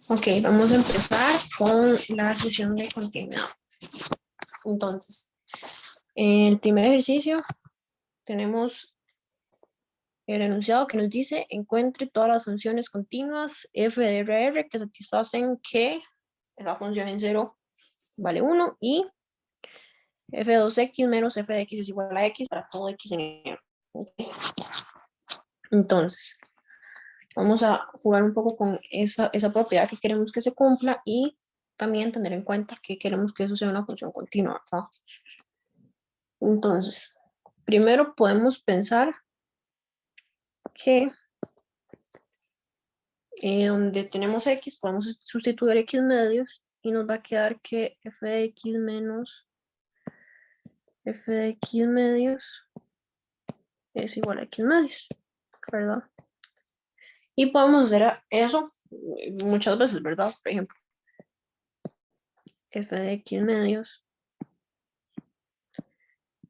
Ok, vamos a empezar con la sesión de continuidad. Entonces, en el primer ejercicio tenemos el enunciado que nos dice encuentre todas las funciones continuas f de RR que satisfacen que esa función en 0 vale 1 y f de 2x menos f de x es igual a x para todo x en R. Okay. Entonces, vamos a jugar un poco con esa propiedad que queremos que se cumpla y también tener en cuenta que queremos que eso sea una función continua, ¿verdad? Entonces, primero podemos pensar que donde tenemos x podemos sustituir x medios y nos va a quedar que f de x menos f de x medios es igual a x medios, ¿verdad? Y podemos hacer eso muchas veces, ¿verdad? Por ejemplo, f de x medios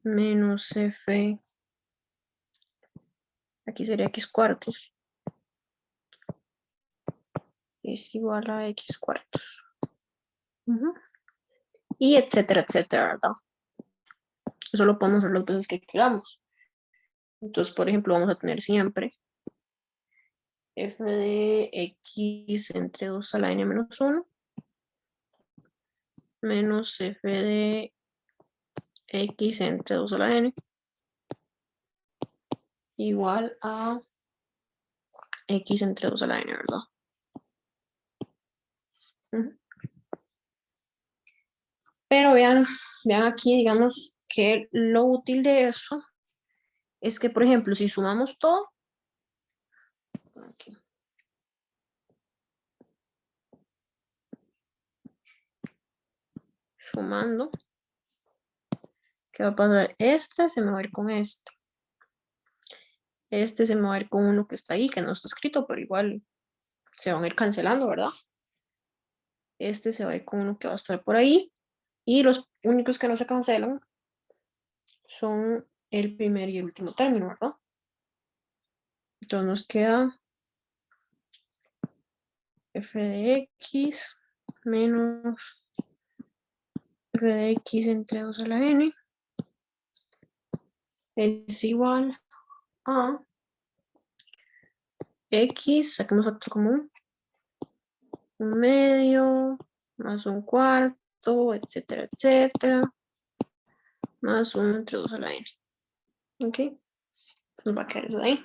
menos f, aquí sería x cuartos, es igual a x cuartos. Y etcétera, etcétera, ¿verdad? Eso lo podemos hacer las veces que queramos. Entonces, por ejemplo, vamos a tener siempre f de x entre 2 a la n menos 1 menos f de x entre 2 a la n igual a x entre 2 a la n, ¿verdad? Pero vean aquí, digamos, que lo útil de eso es que, por ejemplo, si sumamos todo, aquí, sumando, ¿qué va a pasar? Este se me va a ir con este. Este se me va a ir con uno que está ahí, que no está escrito, pero igual se van a ir cancelando, ¿verdad? Este se va a ir con uno que va a estar por ahí. Y los únicos que no se cancelan son el primer y el último término, ¿verdad? Entonces nos queda f de x menos f de x entre 2 a la n es igual a x, saquemos factor común, 1/2 más 1/4, etcétera, etcétera, más 1 entre 2 a la n. ¿Ok? Nos va a quedar eso ahí.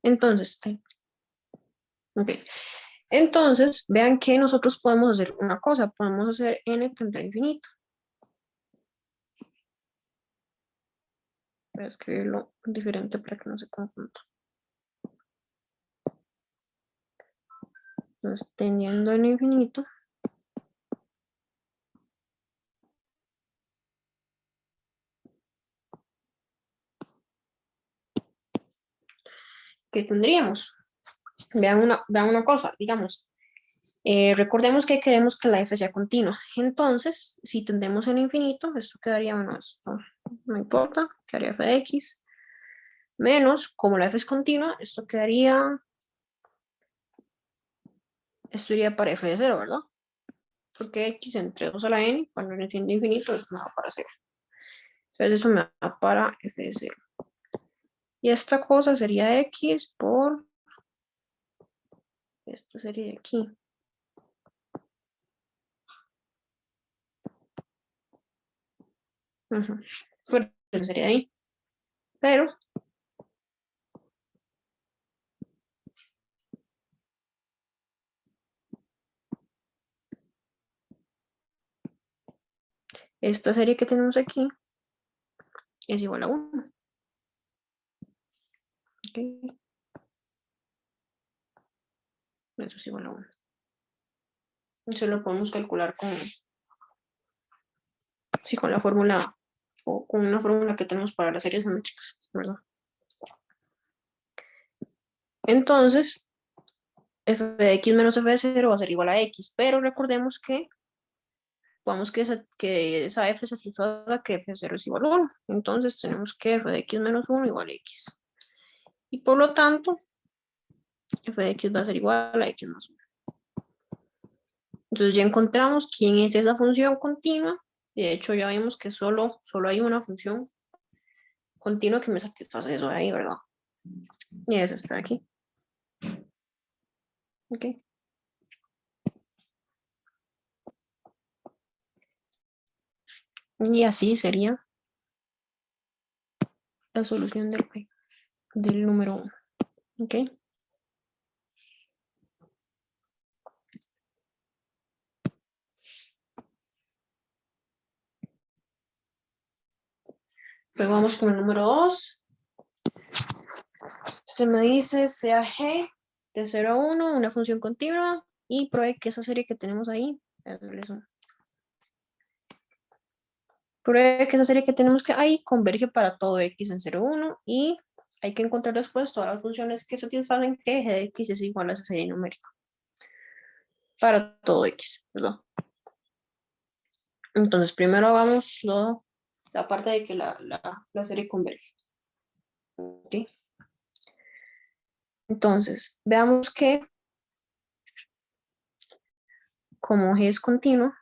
Entonces, ok. Entonces, vean que nosotros podemos hacer una cosa, podemos hacer n tendrá infinito. Voy a escribirlo diferente para que no se confunda. Entonces, teniendo n infinito, ¿qué tendríamos? Vean una cosa, digamos, recordemos que queremos que la f sea continua. Entonces, si tendemos n infinito, esto quedaría, bueno, esto no importa, quedaría f de x, menos, como la f es continua, esto iría para f de 0, ¿verdad? Porque x entre 2 a la n, cuando n tiende a infinito, es me va para 0. Entonces eso me da para f de 0. Y esta cosa sería x por, esto sería aquí. Por eso sería ahí. Pero esta serie que tenemos aquí es igual a 1. Okay. Eso es igual a 1. Eso lo podemos calcular con la fórmula o con una fórmula que tenemos para las series geométricas, ¿verdad? Entonces, f de x menos f de 0 va a ser igual a x, pero recordemos que podemos que esa f satisfaga que f de 0 es igual a 1. Entonces tenemos que f de x menos 1 igual a x. Y por lo tanto, f de x va a ser igual a x más 1. Entonces ya encontramos quién es esa función continua. De hecho, ya vimos que solo hay una función continua que me satisface eso de ahí, ¿verdad? Y esa está aquí. Ok. Y así sería la solución del número 1. Ok. Luego vamos con el número 2. Se me dice sea g de 0 a 1, una función continua, y pruebe que esa serie que tenemos ahí, pruebe que esa serie que tenemos que ahí converge para todo x en 0, 1, y hay que encontrar después todas las funciones que satisfacen que g de x es igual a esa serie numérica para todo x, ¿verdad? Entonces primero hagamos la parte de que la serie converge. ¿Okay? Entonces, veamos que como g es continua,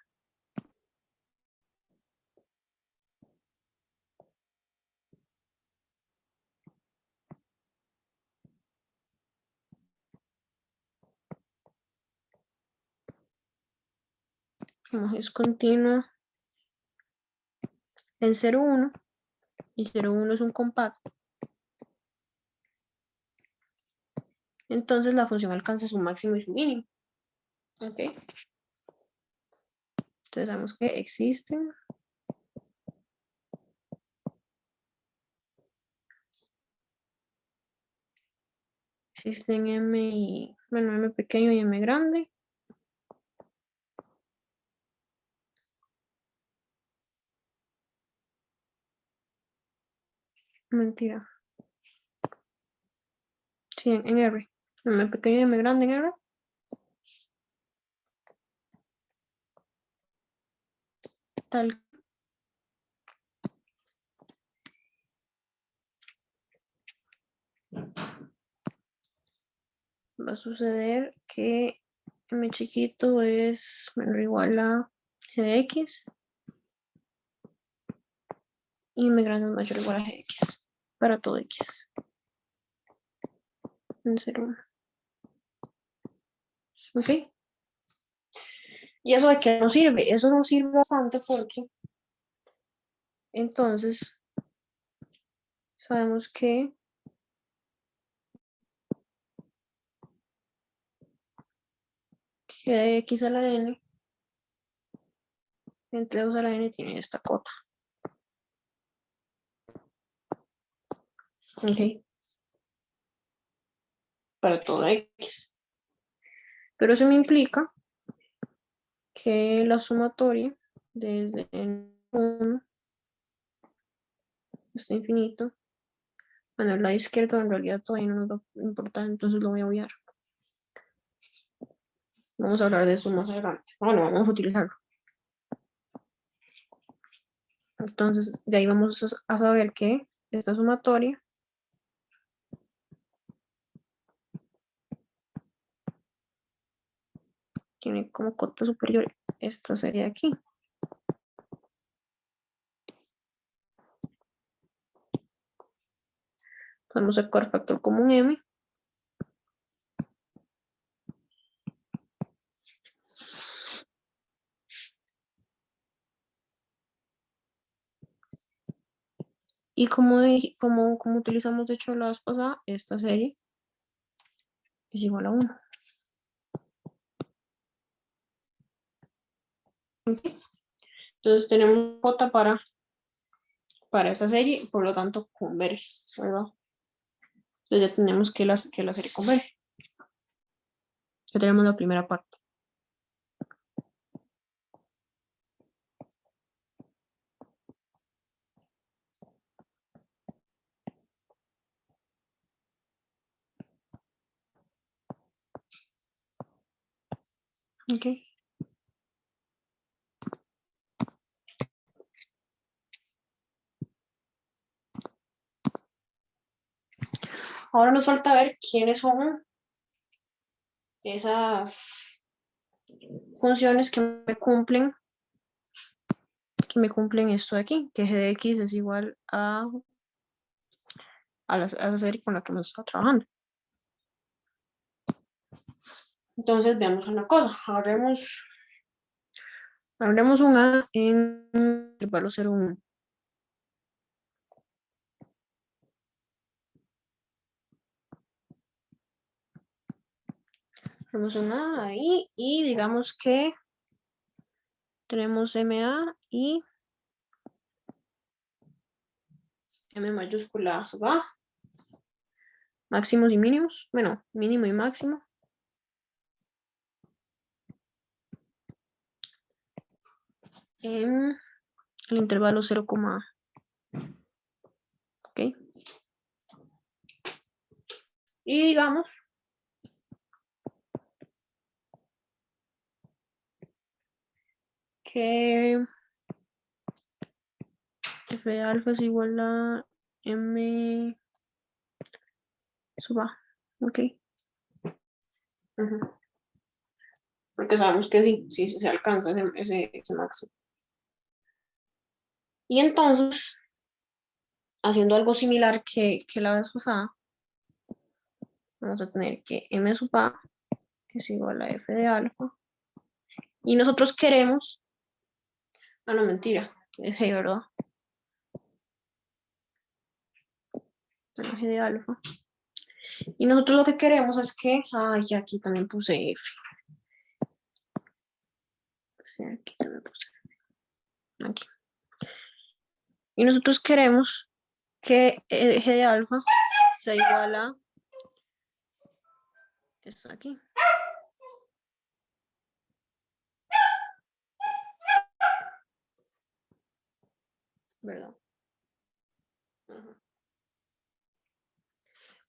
en 0, 1, y 0, 1 es un compacto, entonces la función alcanza su máximo y su mínimo. ¿Ok? Entonces sabemos que existen m y, bueno, m pequeño y m grande. Mentira. Sí, en R. M pequeño y m grande en R. Tal. Va a suceder que m chiquito es menor o igual a g de x. Y m grande es mayor o igual a gx. Para todo x. En 0, 1. ¿Ok? ¿Y eso de qué nos sirve? Eso nos sirve bastante porque entonces sabemos que g de x a la n entre 2 a la n tiene esta cota. ¿Ok? Para todo x. Pero eso me implica que la sumatoria desde 1 hasta infinito, bueno, el lado izquierdo en realidad todavía no nos va a importar, entonces lo voy a obviar. Vamos a hablar de eso más adelante. Bueno, vamos a utilizarlo. Entonces, de ahí vamos a saber que esta sumatoria tiene como cota superior esta serie de aquí. Podemos sacar factor común m. Y como utilizamos de hecho la vez pasada, esta serie es igual a 1. ¿Okay? Entonces tenemos cota para esa serie y por lo tanto converge, ¿verdad? Entonces ya tenemos que la serie converge. Ya tenemos la primera parte. ¿Ok? ahora nos falta ver quiénes son esas funciones que me cumplen esto de aquí, que g de x es igual a la serie con la que hemos estado trabajando. Entonces veamos una cosa, agarremos una en intervalo 0, 1. Tenemos una ahí y digamos que tenemos MA y M mayúscula sub A, máximos y mínimos, bueno, mínimo y máximo. En el intervalo 0, ok. Y digamos que f de alfa es igual a m sub A, ok. Porque sabemos que sí se alcanza ese máximo. Y entonces, haciendo algo similar que la vez pasada, vamos a tener que m sub A es igual a f de alfa. Y nosotros queremos, no, mentira, es g, ¿verdad? G de alfa. Y nosotros lo que queremos es que, ya aquí también puse f. Sí, aquí también puse f. Aquí. Y nosotros queremos que g de alfa sea igual a esto aquí. ¿Verdad?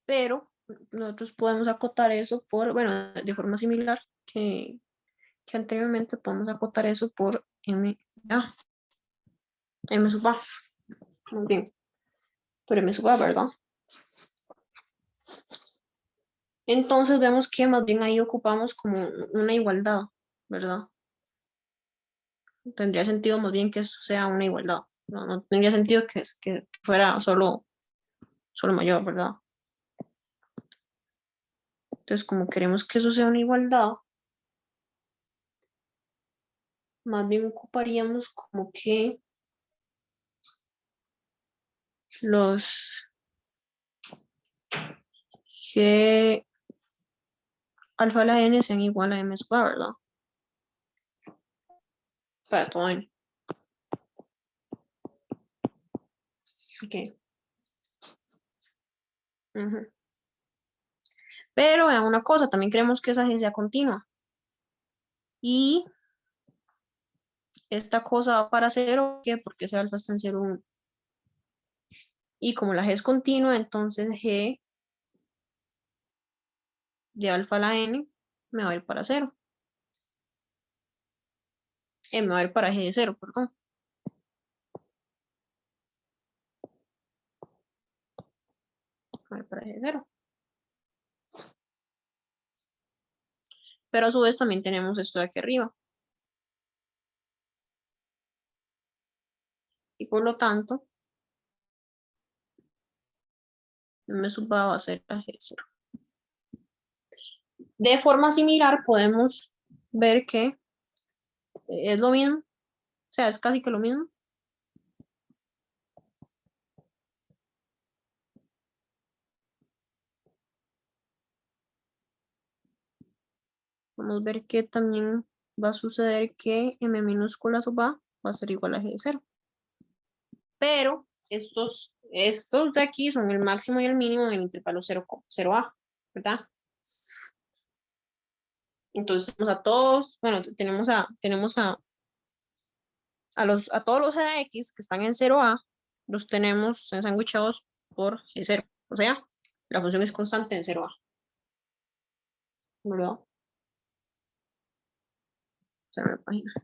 Pero nosotros podemos acotar eso por, bueno, de forma similar que anteriormente podemos acotar eso por m sub A. Muy bien. Por m sub A, ¿verdad? Entonces vemos que más bien ahí ocupamos como una igualdad, ¿verdad? Tendría sentido más bien que eso sea una igualdad. No tendría sentido que fuera solo mayor, ¿verdad? Entonces, como queremos que eso sea una igualdad, más bien ocuparíamos como que los G alfa a la n sean igual a m sub A, ¿verdad? Para todo n. Ok. Pero vean una cosa, también queremos que esa G sea continua. Y esta cosa va para 0, ¿qué? Porque ese alfa está en 0, 1. Y como la G es continua, entonces G de alfa a la n me va a ir para 0. Me va a ir para G de 0, perdón. Me va a ir para G de 0. Pero a su vez también tenemos esto de aquí arriba. Y por lo tanto, m sub A va a ser la G de 0. De forma similar podemos ver que es lo mismo. O sea, es casi que lo mismo. Vamos a ver que también va a suceder que m minúscula sub A va a ser igual a G de 0. Pero estos de aquí son el máximo y el mínimo del intervalo 0A, ¿verdad? Entonces tenemos a todos, bueno, tenemos a todos los g de x que están en 0A, los tenemos ensanguichados por G0. O sea, la función es constante en 0A. ¿Verdad? Cerrar la página.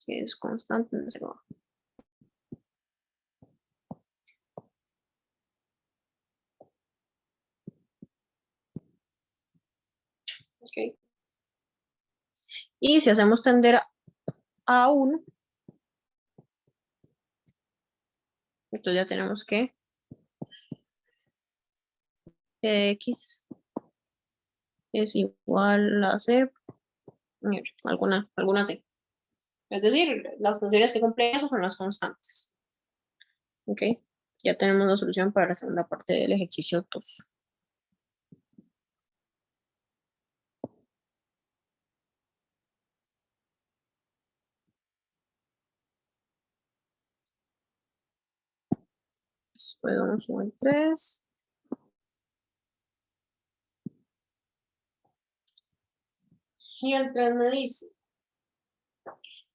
que es constante en 0. Ok. Y si hacemos tender a 1, entonces ya tenemos que x es igual a c, alguna c. Es decir, las funciones que cumplen eso son las constantes. Ok, ya tenemos la solución para la segunda parte del ejercicio 2. Después vamos con el 3. Y el 3 me dice,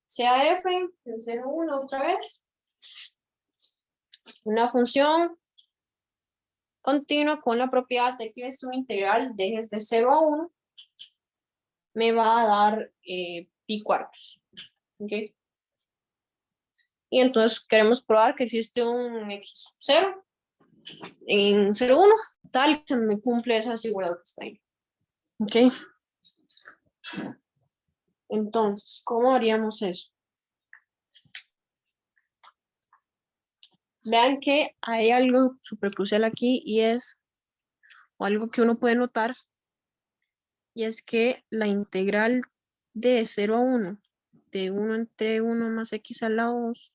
sea f en 0, 1 otra vez, una función continua con la propiedad de que su integral desde 0 a 1 me va a dar pi cuartos. ¿Okay? Y entonces queremos probar que existe un x0 en 0, 1, tal que se me cumple esa desigualdad que está ahí. ¿Ok? Entonces, ¿cómo haríamos eso? Vean que hay algo súper crucial aquí y es, o algo que uno puede notar, y es que la integral de 0 a 1, de 1 entre 1 más x a la 2,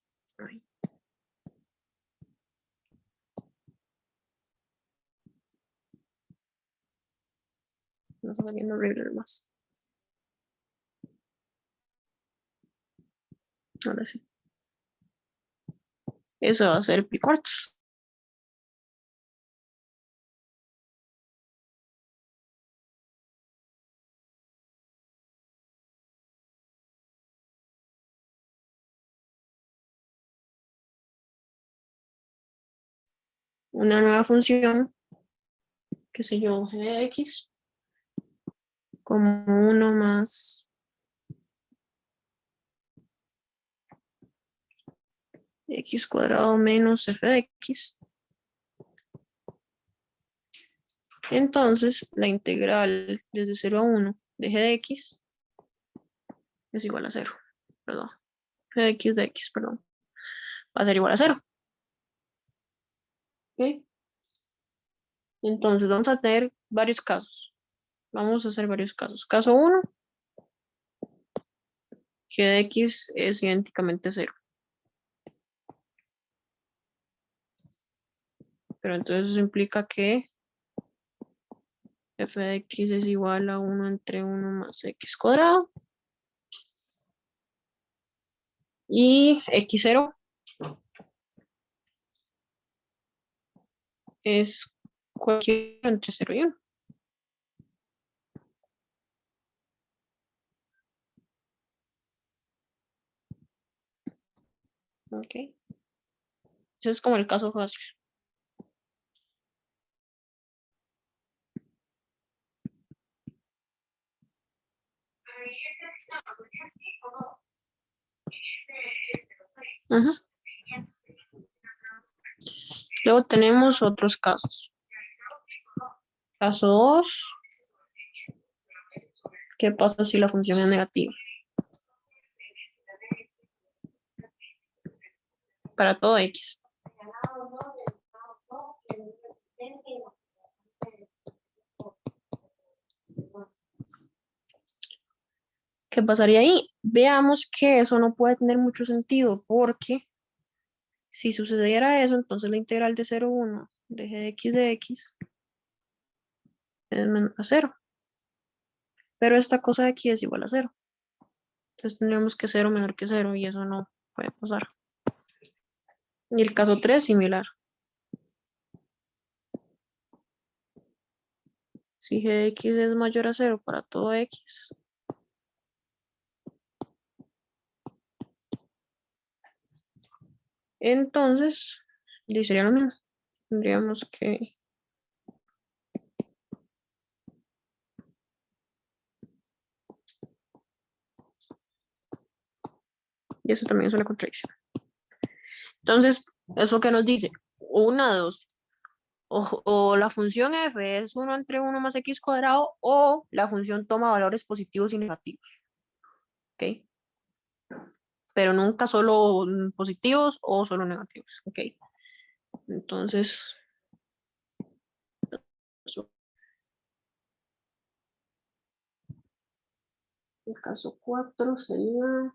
no está saliendo horrible más. Ahora sí. Eso va a ser pi cuartos. Una nueva función, qué sé yo, g de x, como 1 más x cuadrado menos f de x. Entonces, la integral desde 0 a 1 de g de x es igual a 0. Perdón. G de x, perdón. Va a ser igual a 0. ¿Ok? Entonces, vamos a tener varios casos. Vamos a hacer varios casos. Caso 1, g de x es idénticamente 0. Pero entonces eso implica que f de x es igual a 1 entre 1 más x cuadrado. Y x0 es cualquiera entre 0 y 1. Ok. Ese es como el caso fácil. Ajá. Luego tenemos otros casos. Caso 2. ¿Qué pasa si la función es negativa? Para todo x. ¿Qué pasaría ahí? Veamos que eso no puede tener mucho sentido porque si sucediera eso, entonces la integral de 0 a 1 de g de x es menor a 0. Pero esta cosa de aquí es igual a 0. Entonces tendríamos que 0 menor que 0 y eso no puede pasar. Y el caso 3 similar. Si g de x es mayor a 0 para todo x, entonces sería lo mismo. Tendríamos que Y eso también es una contradicción. Entonces, ¿eso qué nos dice? Una, dos. O la función f es 1 entre 1 más x cuadrado, o la función toma valores positivos y negativos. ¿Ok? Pero nunca solo positivos o solo negativos. ¿Ok? Entonces, el caso 4 sería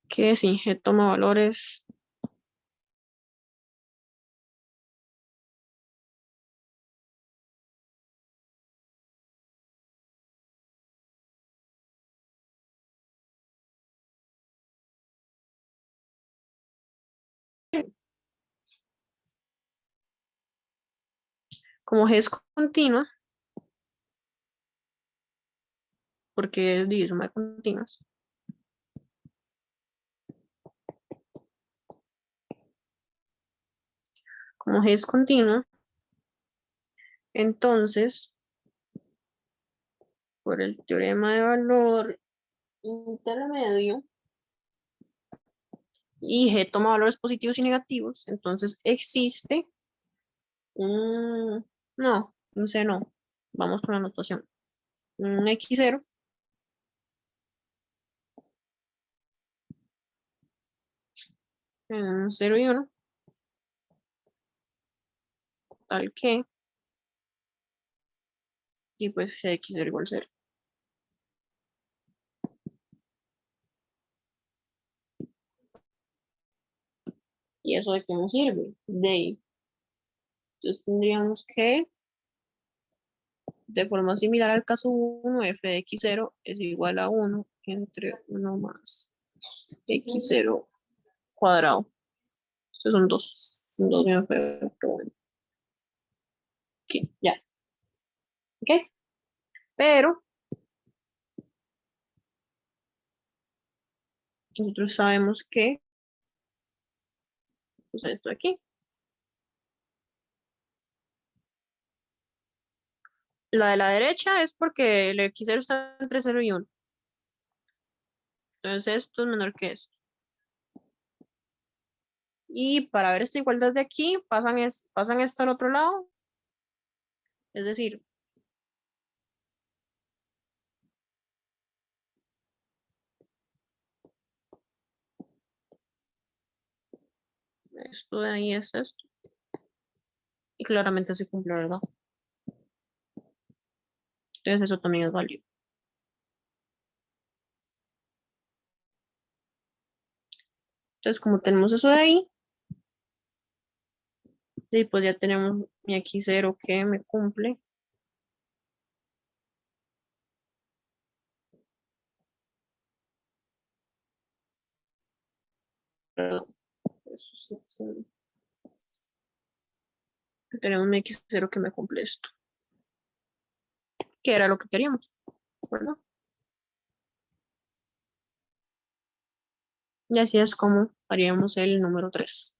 que si G toma valores como G es continua, porque es suma de continuas. Como G es continua, entonces, por el teorema de valor intermedio, y G toma valores positivos y negativos, entonces existe un, no, un C no, vamos con la notación, un X0 en 0 y 1, tal que, y pues X0 igual 0. ¿Y eso de qué nos sirve? Entonces tendríamos que, de forma similar al caso 1, f de x0 es igual a 1 entre 1 más x0 cuadrado. Estos son dos bien feos, pero bueno. Ok, ya. Ok. Pero nosotros sabemos que, pues esto de aquí, la de la derecha es porque el x0 está entre 0 y 1. Entonces esto es menor que esto. Y para ver esta igualdad de aquí, pasan esto al otro lado. Es decir, esto de ahí es esto. Y claramente se cumple, ¿verdad? Entonces eso también es válido. Entonces como tenemos eso de ahí, y pues ya tenemos mi x0 que me cumple. Perdón. Tenemos mi x0 que me cumple esto. Que era lo que queríamos, ¿verdad? Y así es como haríamos el número 3.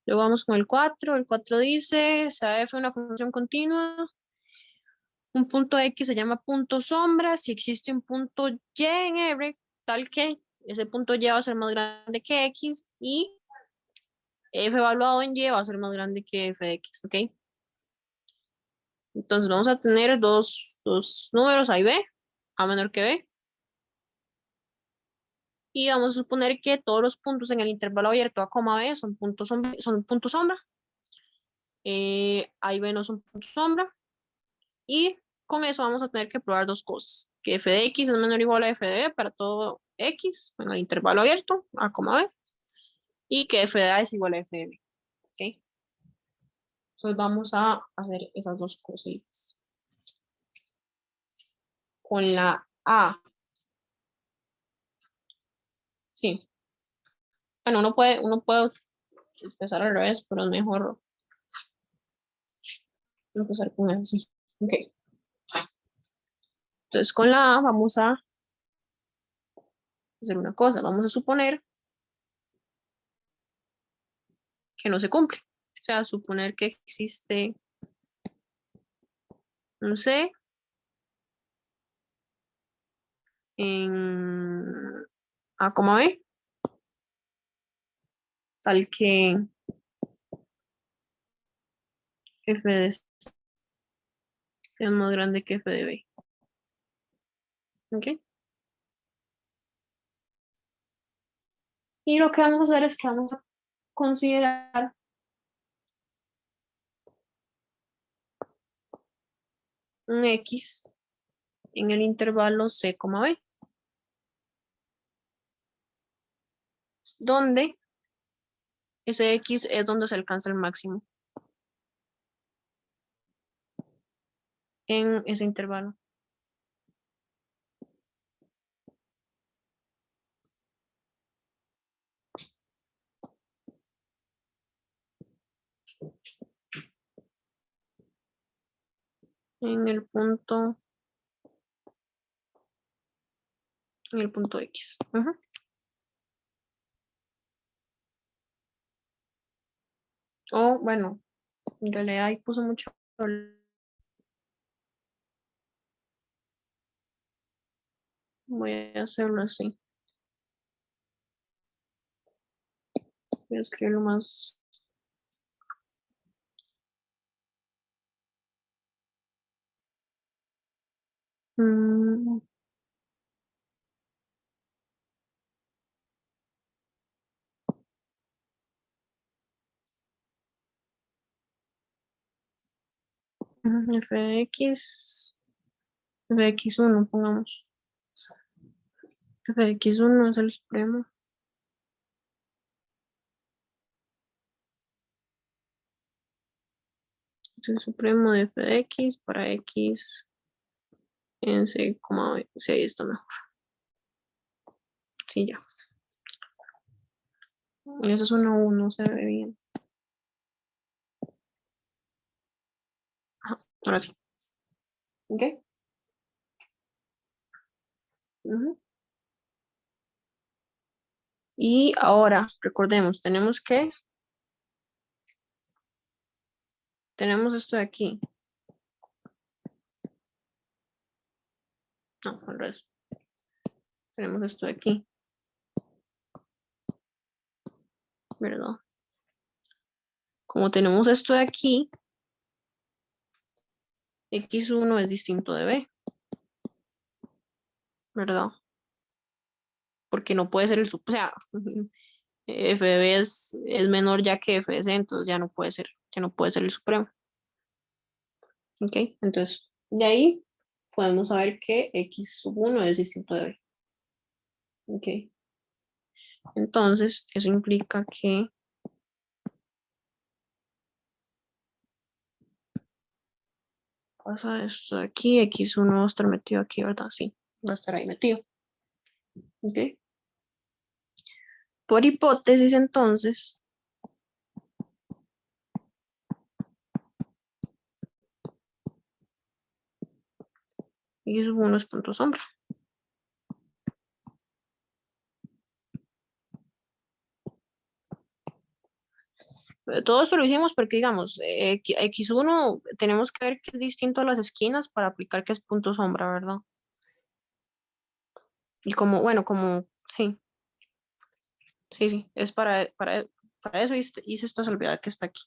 Luego vamos con el 4. El 4 dice, sea f una función continua. Un punto X se llama punto sombra si existe un punto Y en R, tal que ese punto Y va a ser más grande que X y F evaluado en Y va a ser más grande que F de X, ¿ok? Entonces vamos a tener dos números A y B, A menor que B. Y vamos a suponer que todos los puntos en el intervalo abierto A, B son puntos sombra. A y B no son puntos sombra. Y con eso vamos a tener que probar dos cosas. Que f de x es menor o igual a f de b para todo x en el intervalo abierto, A, B. Y que f de a es igual a f de b. ¿Okay? Entonces vamos a hacer esas dos cositas. Con la A. Sí. Bueno, uno puede empezar al revés, pero es mejor empezar con eso. Sí. Ok. Entonces con la A vamos a hacer una cosa. Vamos a suponer que no se cumple. O sea, suponer que existe, no sé, en A, B, tal que f de C es más grande que f de B. ¿Ok? Y lo que vamos a hacer es que vamos a considerar un X en el intervalo C, B, donde ese X es donde se alcanza el máximo en ese intervalo. En el punto X. O bueno, en realidad ahí puso mucho. Voy a hacerlo así. Voy a escribirlo más. Fx, Fx1, pongamos. Fx1 es el supremo. Es el supremo de f de x para x en c, B. Sí, ahí está mejor. Sí, ya. Eso es 1, se ve bien. Ajá, ahora sí. ¿Ok? Y ahora, recordemos, tenemos esto de aquí. No, al revés. Tenemos esto de aquí. ¿Verdad? Como tenemos esto de aquí, x1 es distinto de b, ¿verdad? Porque no puede ser o sea, f de b es menor ya que f de c, entonces ya no puede ser el supremo. ¿Ok? Entonces, de ahí podemos saber que x1 es distinto de b. ¿Ok? Entonces, eso implica que pasa esto de aquí, x1 va a estar metido aquí, ¿verdad? Sí, va a estar ahí metido. ¿Ok? Por hipótesis, entonces, x1 es punto sombra. Todo esto lo hicimos porque, digamos, x1 tenemos que ver que es distinto a las esquinas para aplicar que es punto sombra, ¿verdad? Y como, bueno, sí, sí, es para eso hice esta salvedad que está aquí,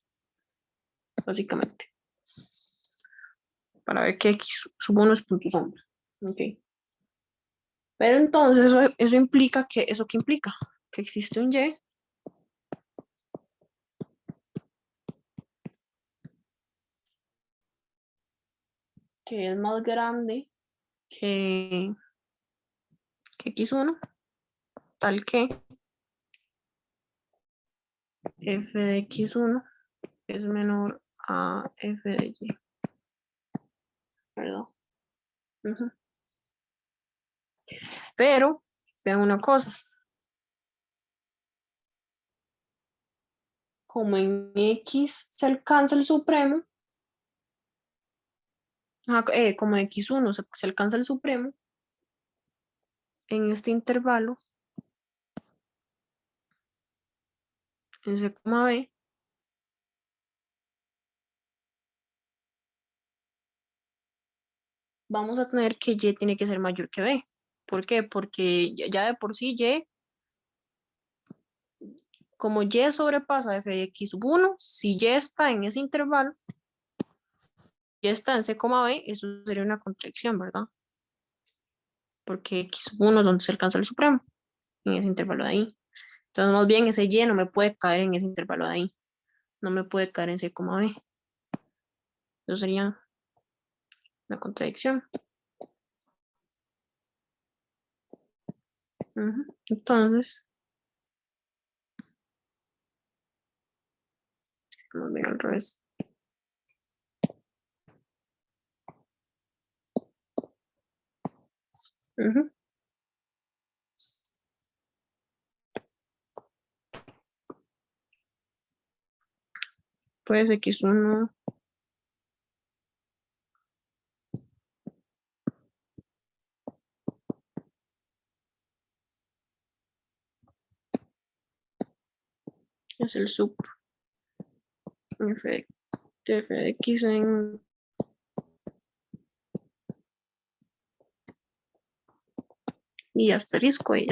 básicamente. Para ver que x1 es punto sombra. Ok. Pero entonces eso implica que, ¿eso qué implica? Que existe un y que es más grande que, x1, tal que f de x1 es menor a f de y, ¿verdad? Pero, vean una cosa, como en x se alcanza el supremo, como en x1 se alcanza el supremo, en este intervalo en C, B, vamos a tener que Y tiene que ser mayor que B. ¿Por qué? Porque ya de por sí Y, como Y sobrepasa f de x sub 1, si Y está en ese intervalo, Y está en C, B, eso sería una contradicción, ¿verdad? Porque x sub 1 es donde se alcanza el supremo, en ese intervalo de ahí. Entonces, más bien, ese Y no me puede caer en ese intervalo de ahí. No me puede caer en C, B. Eso sería una contradicción. Entonces, vamos a ver al revés. Pues x1 es el sub f de x en y asterisco le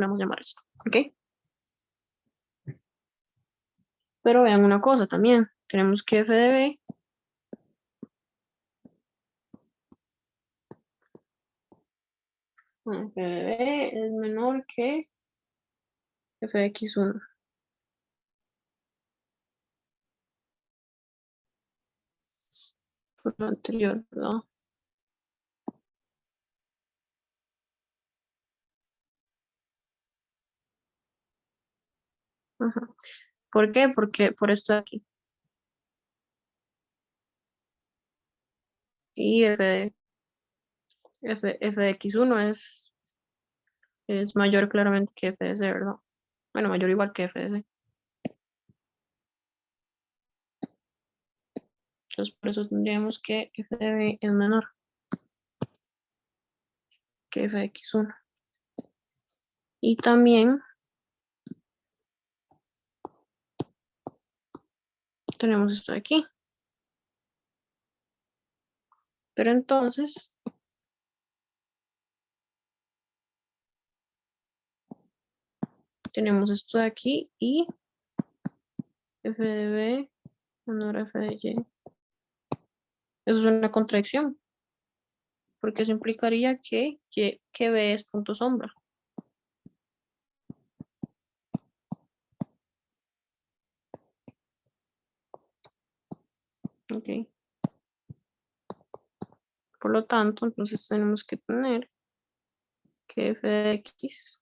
vamos a llamar esto, ¿ok? Pero vean una cosa también, tenemos que f de b es menor que f de x1. Por lo anterior, ¿verdad? Ajá. ¿Por qué? Porque por esto de aquí. Y f de x1 es mayor claramente que f de c, ¿verdad? Bueno, mayor o igual que f de c. Entonces, por eso tendríamos que f de b es menor que f de x1. Y también tenemos esto de aquí. Pero entonces, tenemos esto de aquí y f de b menor a f de y. Eso es una contradicción, porque eso implicaría que b es punto sombra. Ok. Por lo tanto, entonces tenemos que tener que f de x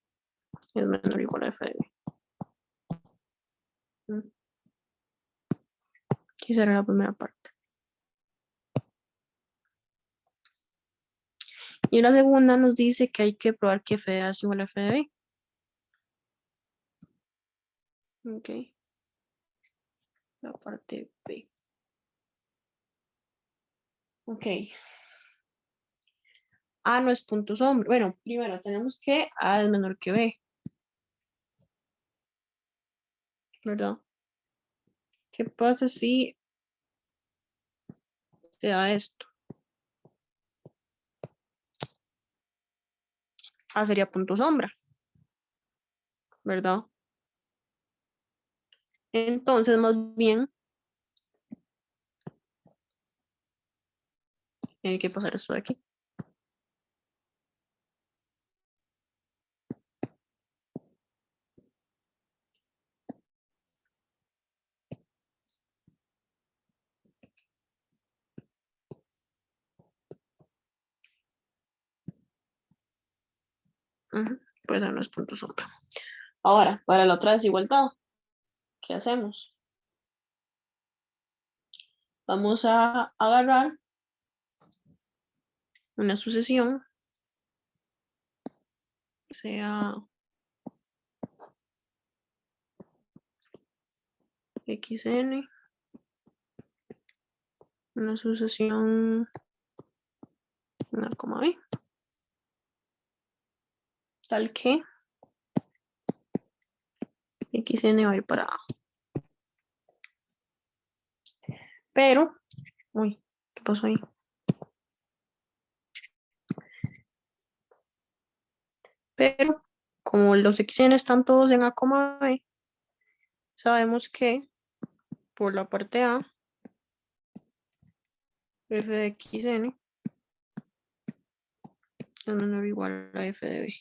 es menor o igual a f de b. Esa era la primera parte. Y la segunda nos dice que hay que probar que f de a es igual a f de b. Ok. La parte B. Ok. A no es punto sombra. Bueno, primero tenemos que A es menor que B, ¿verdad? ¿Qué pasa si te da esto? A sería punto sombra, ¿verdad? Entonces, más bien, tiene que pasar esto de aquí. Pues no es punto sombra. Ahora, para la otra desigualdad, ¿qué hacemos? Vamos a agarrar una sucesión, sea xn, una sucesión, una coma b, tal que xn va a ir para A. Pero, uy, ¿qué pasó ahí? Pero, como los xn están todos en A, B, sabemos que por la parte A, f de xn es menor o igual a f de b.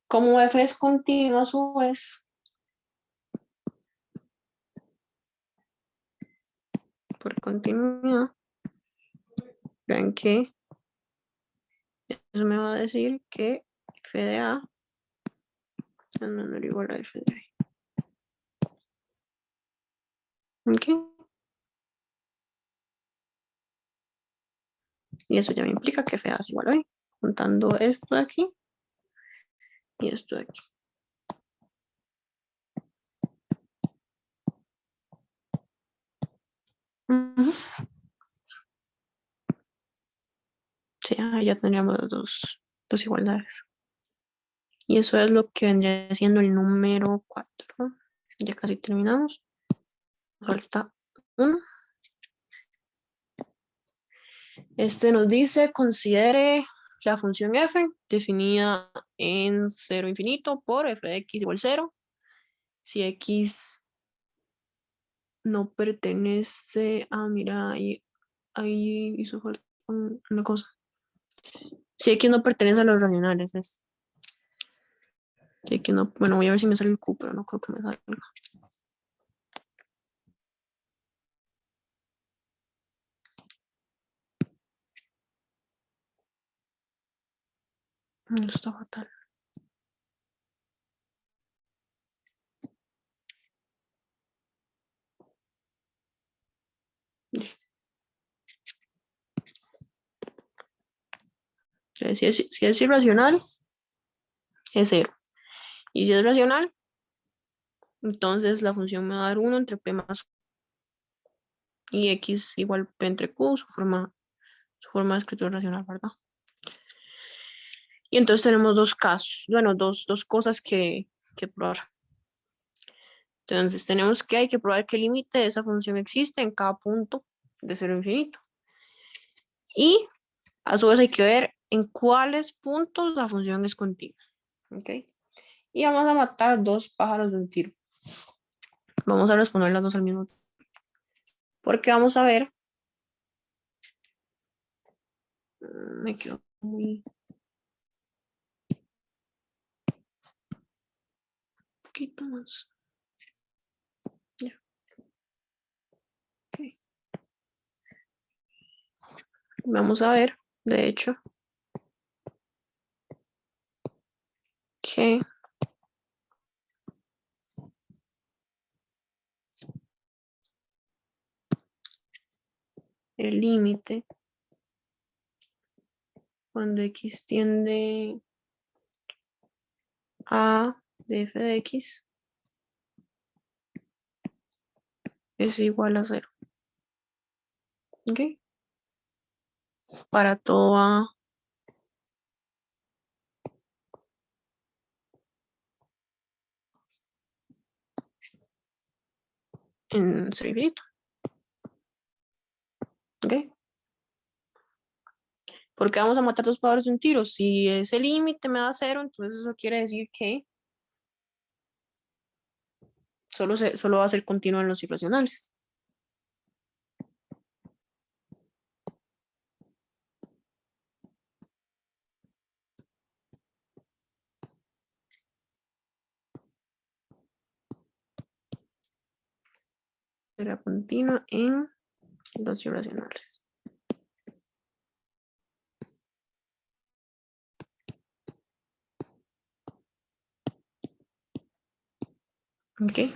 Como f es continua a su vez, por continuidad, vean que eso me va a decir que f de A es menor o igual a f de b. ¿Ok? Y eso ya me implica que f de A es igual a b. Juntando esto de aquí y esto de aquí. Sí, ahí ya tendríamos las dos igualdades. Y eso es lo que vendría siendo el número 4. Ya casi terminamos. Falta uno. Este nos dice, considere la función f definida en 0 infinito por f de x igual 0. Si x no pertenece a, mira, ahí hizo falta una cosa. Si x no pertenece a los racionales, es. Si x no, bueno, voy a ver si me sale el q, pero no creo que me salga. Está fatal. Si es irracional, es 0. Y si es racional, entonces la función me va a dar 1 entre p más y x igual p entre q, su forma de escritura racional, ¿verdad? Y entonces tenemos dos casos, bueno, dos cosas que probar. Entonces tenemos que hay que probar que el límite de esa función existe en cada punto de 0 a infinito. Y a su vez hay que ver en cuáles puntos la función es continua. ¿Ok? Y vamos a matar dos pájaros de un tiro. Vamos a responder las dos al mismo tiempo. Porque vamos a ver. Me quedo muy. Un poquito más. Ya. Ok. Vamos a ver, de hecho, que el límite cuando x tiende a de f de x es igual a 0. ¿Ok? Para todo a en 0 infinito. ¿Ok? Porque vamos a matar dos pájaros de un tiro. Si ese límite me da 0, entonces eso quiere decir que solo va a ser continuo en los irracionales. Será continua en los irracionales. ¿Ok?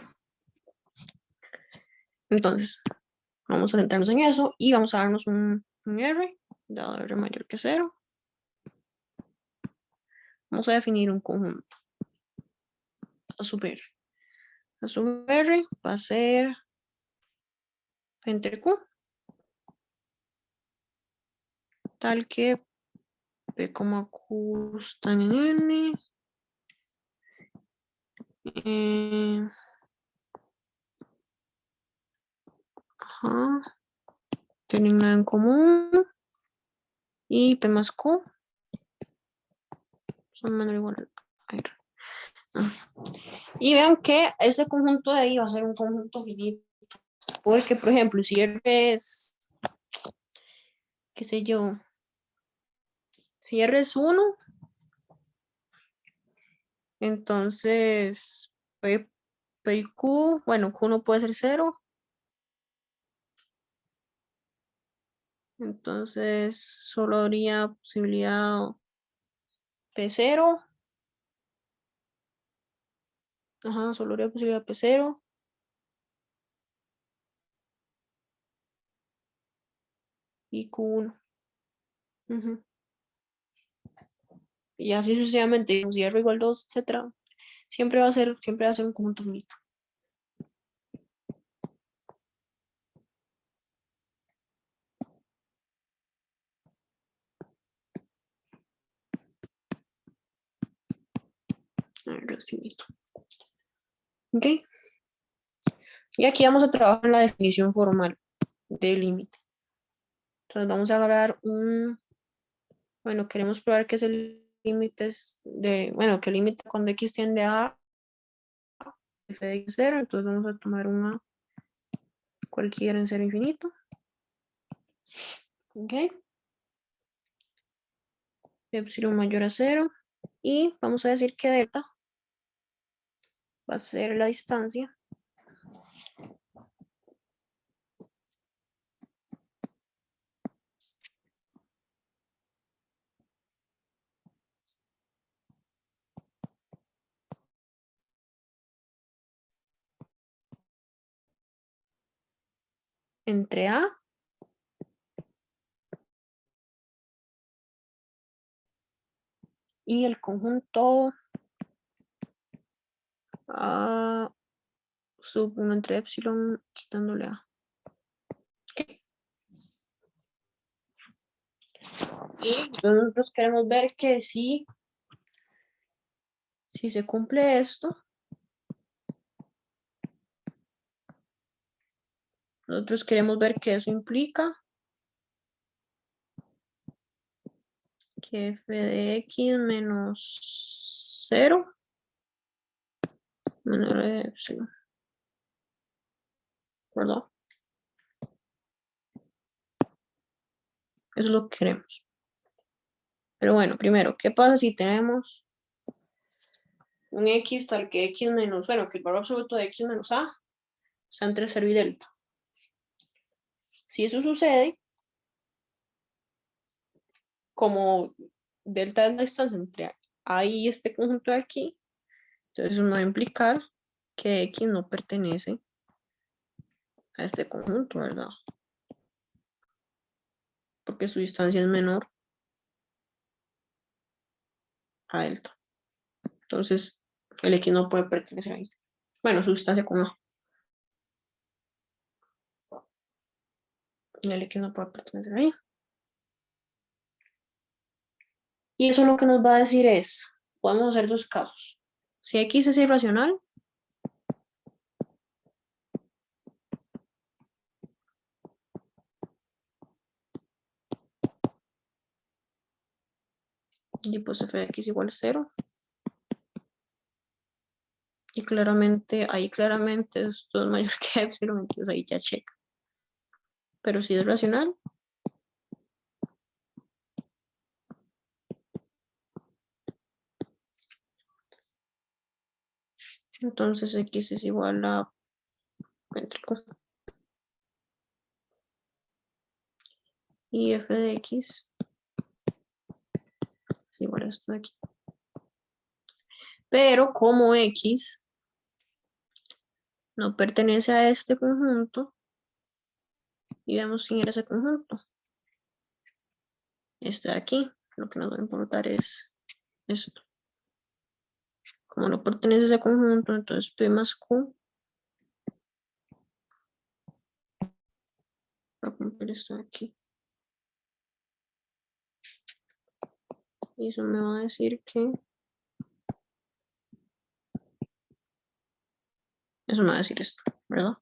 Entonces, vamos a centrarnos en eso y vamos a darnos un R, dado R mayor que 0. Vamos a definir un conjunto. A sub R. A sub R va a ser entre Q, tal que P, Q están en N. Ajá. Tienen nada en común. Y P más Q son menor o igual a R. Y vean que ese conjunto de ahí va a ser un conjunto finito. Porque, por ejemplo, si R es, qué sé yo, si R es 1, entonces P y Q, bueno, Q no puede ser 0. Entonces solo habría posibilidad P0. Ajá, solo habría posibilidad P0. Y Q1. Ujú. Y así sucesivamente, si R igual 2, etcétera. Siempre va a ser un conjunto finito. A ver, es finito. Ok. Y aquí vamos a trabajar en la definición formal del límite. Entonces vamos a agarrar bueno, queremos probar que es el límite bueno, que el límite cuando x tiende a f de x 0, entonces vamos a tomar una cualquiera en 0 infinito. Ok. Epsilon mayor a 0. Y vamos a decir que delta va a ser la distancia entre A y el conjunto A sub 1 entre epsilon quitándole A. Okay. Y nosotros queremos ver que si se cumple esto, nosotros queremos ver que eso implica que f de x menos 0 menor de epsilon. ¿Verdad? Eso es lo que queremos. Pero bueno, primero, ¿qué pasa si tenemos un x tal que x menos, bueno, que el valor absoluto de x menos a está entre 0 y delta? Si eso sucede, como delta es la distancia entre a y este conjunto de aquí, entonces eso no va a implicar que x no pertenece a este conjunto, ¿verdad? Porque su distancia es menor a delta. Entonces, el x no puede pertenecer ahí. Bueno, su distancia con a. El x no puede pertenecer ahí. Y eso lo que nos va a decir es, podemos hacer dos casos. Si x es irracional, y pues f de x igual a 0. Y claramente, ahí claramente esto es mayor que epsilon, entonces ahí ya checa. Pero si es racional, entonces x es igual a entre Q. Y f de x es igual a esto de aquí. Pero como x no pertenece a este conjunto, y vemos quién era ese conjunto. Este de aquí, lo que nos va a importar es esto. Como no pertenece a ese conjunto, entonces P más Q va a cumplir esto de aquí. Y eso me va a decir que... Eso me va a decir esto, ¿verdad?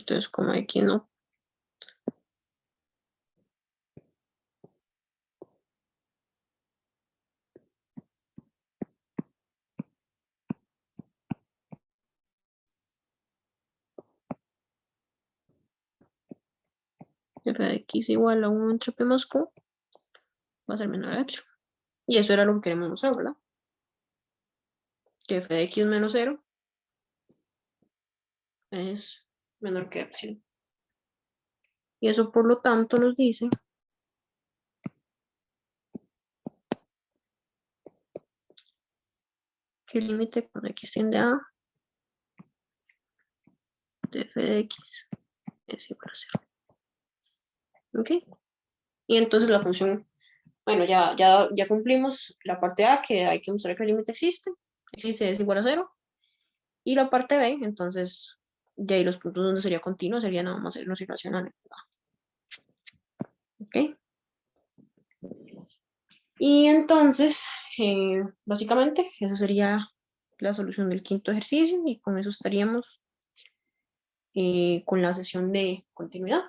Entonces, como X no. F de X igual a 1 entre P más Q va a ser menor a epsilon. Y eso era lo que queremos mostrar, ¿verdad? Que F de X menos 0 es menor que epsilon. Y eso, por lo tanto, nos dice que el límite cuando X tiende a de F de X es igual a 0. ¿Ok? Y entonces la función, bueno, ya cumplimos la parte A, que hay que mostrar que el límite existe, es igual a 0. Y la parte B, entonces, de ahí los puntos donde sería continuo sería nada más los irracionales. ¿Ok? Y entonces, básicamente, esa sería la solución del quinto ejercicio y con eso estaríamos con la sesión de continuidad.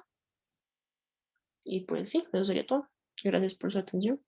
Y pues sí, eso sería todo. Gracias por su atención.